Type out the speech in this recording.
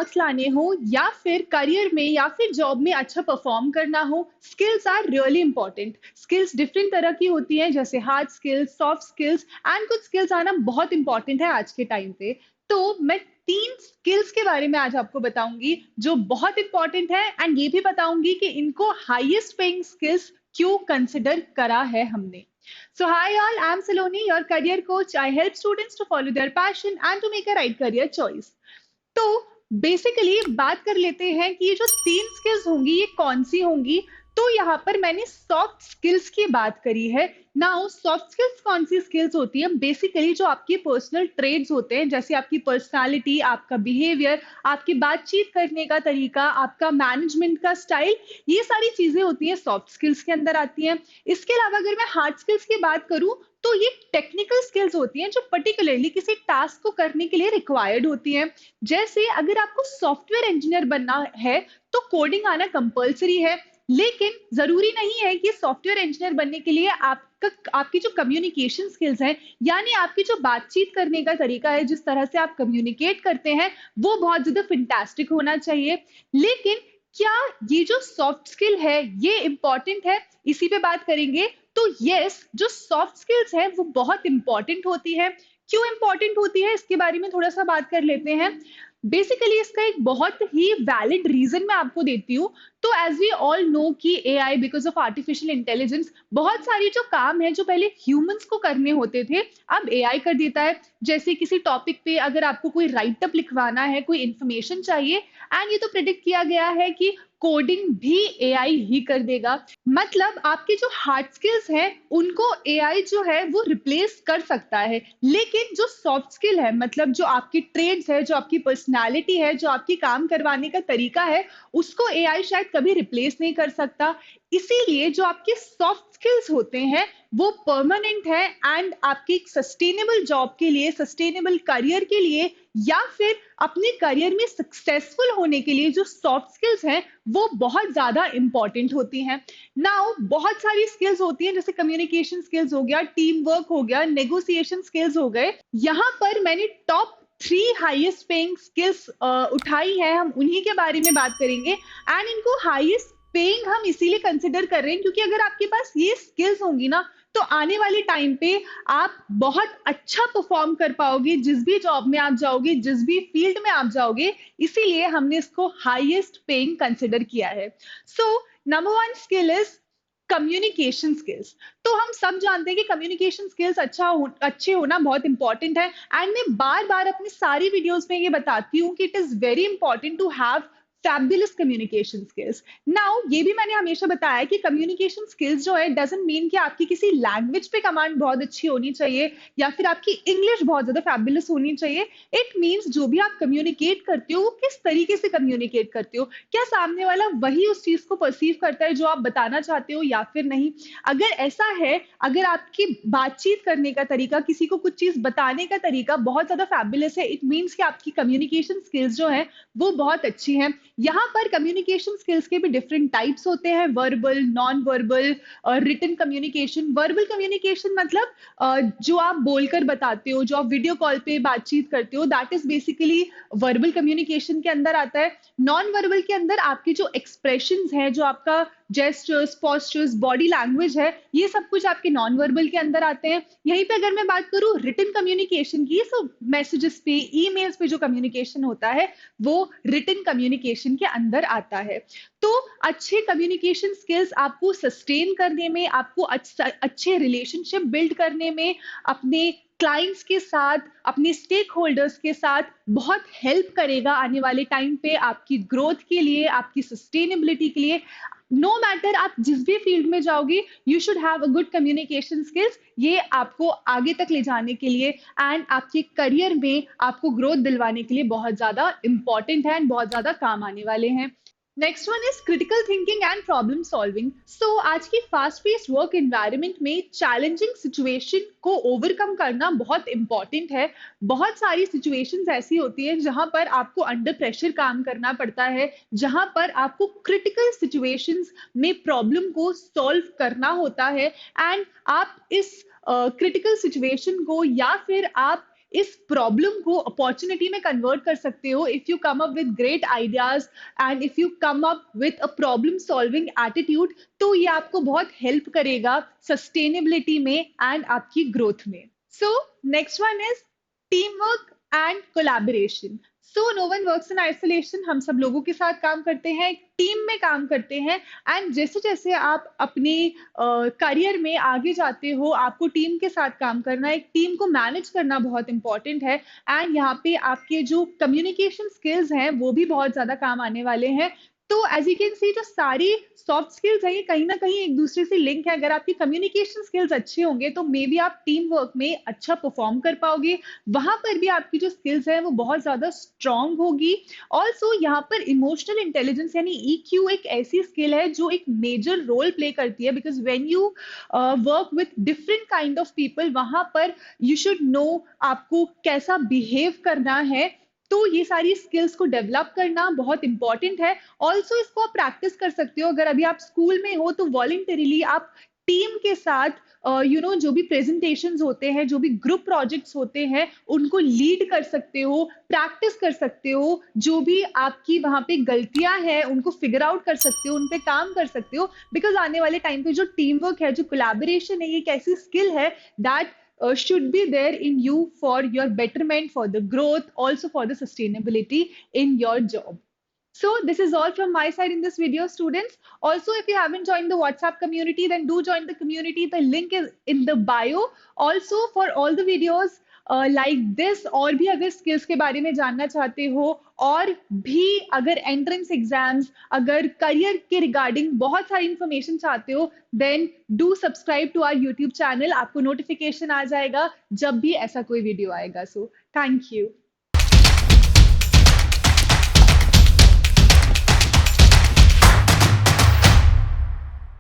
Marks लाने हो या फिर करियर में या फिर जॉब में अच्छा परफॉर्म करना हो, skills are really important. Skills different तरह की होती हैं, जैसे hard skills, soft skills and कुछ स्किल्स आना बहुत इंपॉर्टेंट है आज के टाइम पे। तो मैं 3 स्किल्स के बारे में आज आपको बताऊंगी जो बहुत इंपॉर्टेंट है, एंड ये भी बताऊंगी कि इनको हाईएस्ट पेइंग स्किल्स क्यों कंसिडर करा है हमने। So hi all, I'm Saloni, your career coach. I help students to follow their passion and to make a right career choice. तो बेसिकली बात कर लेते हैं कि ये जो 3 स्किल्स होंगी ये कौन सी होंगी। तो यहाँ पर मैंने सॉफ्ट स्किल्स की बात करी है। नाउ सॉफ्ट स्किल्स कौन सी स्किल्स होती है? बेसिकली जो आपकी पर्सनल ट्रेड्स होते हैं, जैसे आपकी पर्सनालिटी, आपका बिहेवियर, आपकी बातचीत करने का तरीका, आपका मैनेजमेंट का स्टाइल, ये सारी चीजें होती हैं सॉफ्ट स्किल्स के अंदर आती हैं। इसके अलावा अगर मैं हार्ड स्किल्स की बात करूं तो ये टेक्निकल स्किल्स होती हैं जो पर्टिकुलरली किसी टास्क को करने के लिए रिक्वायर्ड होती हैं। जैसे अगर आपको सॉफ्टवेयर इंजीनियर बनना है तो कोडिंग आना कंपलसरी है, लेकिन जरूरी नहीं है कि सॉफ्टवेयर इंजीनियर बनने के लिए आपकी जो कम्युनिकेशन स्किल्स हैं, यानी आपकी जो बातचीत करने का तरीका है, जिस तरह से आप कम्युनिकेट करते हैं, वो बहुत ज्यादा फैंटास्टिक होना चाहिए। लेकिन क्या ये जो सॉफ्ट स्किल है ये इंपॉर्टेंट है? इसी पे बात करेंगे। तो यस, जो सॉफ्ट स्किल्स है वो बहुत इंपॉर्टेंट होती है। क्यों इंपॉर्टेंट होती है इसके बारे में थोड़ा सा बात कर लेते हैं। बेसिकली इसका एक बहुत ही वैलिड रीजन मैं आपको देती हूँ। तो एज वी ऑल नो कि AI, because of artificial intelligence, बहुत सारी जो काम है जो पहले ह्यूमंस को करने होते थे अब एआई कर देता है। जैसे किसी टॉपिक पे अगर आपको कोई राइट अप लिखवाना है, कोई इंफॉर्मेशन चाहिए, एंड ये तो प्रिडिक्ट किया गया है कि कोडिंग भी एआई ही कर देगा। मतलब आपकी जो हार्ड स्किल्स हैं उनको एआई जो है वो रिप्लेस कर सकता है, लेकिन जो सॉफ्ट स्किल है, मतलब जो आपकी ट्रेड्स है, जो आपकी पर्सनालिटी है, जो आपकी काम करवाने का तरीका है, उसको एआई शायद कभी रिप्लेस नहीं कर सकता। इसीलिए जो आपके सॉफ्ट स्किल्स होते हैं वो परमानेंट है, एंड आपकी सस्टेनेबल जॉब के लिए, सस्टेनेबल करियर के लिए, या फिर अपने करियर में सक्सेसफुल होने के लिए जो सॉफ्ट स्किल्स हैं वो बहुत ज्यादा इंपॉर्टेंट होती हैं। नाउ बहुत सारी स्किल्स होती हैं, जैसे कम्युनिकेशन स्किल्स हो गया, टीम वर्क हो गया, नेगोशिएशन स्किल्स हो गए। यहाँ पर मैंने टॉप 3 हाईएस्ट पेइंग स्किल्स उठाई है, हम उन्हीं के बारे में बात करेंगे। एंड इनको हाईएस्ट पेइंग हम इसीलिए कंसिडर कर रहे हैं क्योंकि अगर आपके पास ये स्किल्स होंगी ना तो आने वाले टाइम पे आप बहुत अच्छा परफॉर्म कर पाओगे जिस भी जॉब में आप जाओगे, जिस भी फील्ड में आप जाओगे। इसीलिए हमने इसको हाईएस्ट पेइंग कंसिडर किया है। So number 1 skill is communication skills. तो हम सब जानते हैं कि कम्युनिकेशन स्किल्स अच्छे होना बहुत इंपॉर्टेंट है, एंड मैं बार बार अपनी सारी वीडियोस में ये बताती हूँ कि it is very important to have fabulous communication skills. Now ये भी मैंने हमेशा बताया कि कम्युनिकेशन स्किल्स जो है डजंट मीन कि आपकी किसी लैंग्वेज पे कमांड बहुत अच्छी होनी चाहिए या फिर आपकी इंग्लिश बहुत ज्यादा फैबुलस होनी चाहिए। इट मीन्स जो भी आप कम्युनिकेट करते हो वो किस तरीके से कम्युनिकेट करते हो, क्या सामने वाला वही उस चीज को परसीव करता है जो आप बताना चाहते हो या फिर नहीं। अगर ऐसा है, अगर आपकी बातचीत करने का तरीका, किसी को कुछ चीज बताने का तरीका बहुत ज्यादा फैबुलस है, इट मीन्स कि आपकी कम्युनिकेशन स्किल्स जो है वो बहुत अच्छी हैं। यहाँ पर कम्युनिकेशन स्किल्स के भी डिफरेंट टाइप्स होते हैं, वर्बल, नॉन वर्बल और रिटन कम्युनिकेशन। वर्बल कम्युनिकेशन मतलब जो आप बोलकर बताते हो, जो आप वीडियो कॉल पे बातचीत करते हो, that is basically verbal communication के अंदर आता है। नॉन वर्बल के अंदर आपके जो एक्सप्रेशंस हैं, जो आपका जेस्चर्स, पोस्चर्स, बॉडी लैंग्वेज है, ये सब कुछ आपके नॉन वर्बल के अंदर आते हैं। यहीं पे अगर मैं बात करूं रिटन कम्युनिकेशन की, सो मैसेजेस पे, ईमेल्स पे जो कम्युनिकेशन होता है वो रिटन कम्युनिकेशन के अंदर आता है। तो अच्छे कम्युनिकेशन स्किल्स आपको सस्टेन करने में, आपको अच्छे रिलेशनशिप बिल्ड करने में, अपने क्लाइंट्स के साथ, अपने स्टेक होल्डर्स के साथ बहुत हेल्प करेगा आने वाले टाइम पे आपकी ग्रोथ के लिए, आपकी सस्टेनेबिलिटी के लिए। नो मैटर आप जिस भी फील्ड में जाओगे, you should have a good communication skills. ये आपको आगे तक ले जाने के लिए एंड आपके करियर में आपको ग्रोथ दिलवाने के लिए बहुत ज्यादा इंपॉर्टेंट है एंड बहुत ज्यादा काम आने वाले हैं। Next one is critical thinking and problem solving. So आज की फास्ट पेस्ड वर्क एनवायरनमेंट में चैलेंजिंग सिचुएशन को ओवरकम करना बहुत इंपॉर्टेंट है। बहुत सारी सिचुएशंस ऐसी होती हैं जहां पर आपको अंडर प्रेशर काम करना पड़ता है, जहां पर आपको क्रिटिकल सिचुएशंस में प्रॉब्लम को सॉल्व करना होता है, एंड आप इस क्रिटिकल सिचुएशन को, या फिर आप इस प्रॉब्लम को अपॉर्चुनिटी में कन्वर्ट कर सकते हो if you come up with great ideas and if you come up with a problem solving attitude, तो ये आपको बहुत हेल्प करेगा सस्टेनेबिलिटी में एंड आपकी ग्रोथ में. So next one is teamwork and collaboration. So no one works in isolation. हम सब लोगों के साथ काम करते हैं, टीम में काम करते हैं, एंड जैसे जैसे आप अपने करियर में आगे जाते हो, आपको टीम के साथ काम करना, एक टीम को मैनेज करना बहुत इंपॉर्टेंट है. एंड यहाँ पे आपके जो कम्युनिकेशन स्किल्स हैं वो भी बहुत ज्यादा काम आने वाले हैं. तो एज यू कैन सी, जो सारी सॉफ्ट स्किल्स है ये कहीं ना कहीं एक दूसरे से लिंक है. अगर आपकी कम्युनिकेशन स्किल्स अच्छे होंगे तो मे बी आप टीम वर्क में अच्छा परफॉर्म कर पाओगे, वहां पर भी आपकी जो स्किल्स है वो बहुत ज्यादा स्ट्रांग होगी. ऑल्सो यहाँ पर इमोशनल इंटेलिजेंस यानी EQ एक ऐसी स्किल है जो एक मेजर रोल प्ले करती है, because when you work with different kind of people, वहां पर यू शुड नो आपको कैसा बिहेव करना है. तो ये सारी स्किल्स को डेवलप करना बहुत इंपॉर्टेंट है. ऑल्सो इसको आप प्रैक्टिस कर सकते हो. अगर अभी आप स्कूल में हो तो वॉलंटरीली आप टीम के साथ जो भी प्रेजेंटेशंस होते हैं, जो भी ग्रुप प्रोजेक्ट्स होते हैं, उनको लीड कर सकते हो, प्रैक्टिस कर सकते हो. जो भी आपकी वहां पे गलतियां हैं उनको फिगर आउट कर सकते हो, उन पे काम कर सकते हो. बिकॉज आने वाले टाइम पे जो टीम वर्क है, जो कोलैबोरेशन है, ये एक ऐसी स्किल है that should be there in you for your betterment, for the growth, also for the sustainability in your job. So this is all from my side in this video, students. Also, if you haven't joined the WhatsApp community, then do join the community. The link is in the bio. Also, for all the videos like this, और भी अगर skills के बारे में जानना चाहते हो, और भी अगर entrance exams, अगर career के regarding बहुत सारी information चाहते हो, then do subscribe to our YouTube channel. आपको notification आ जाएगा जब भी ऐसा कोई video आएगा. So, thank you.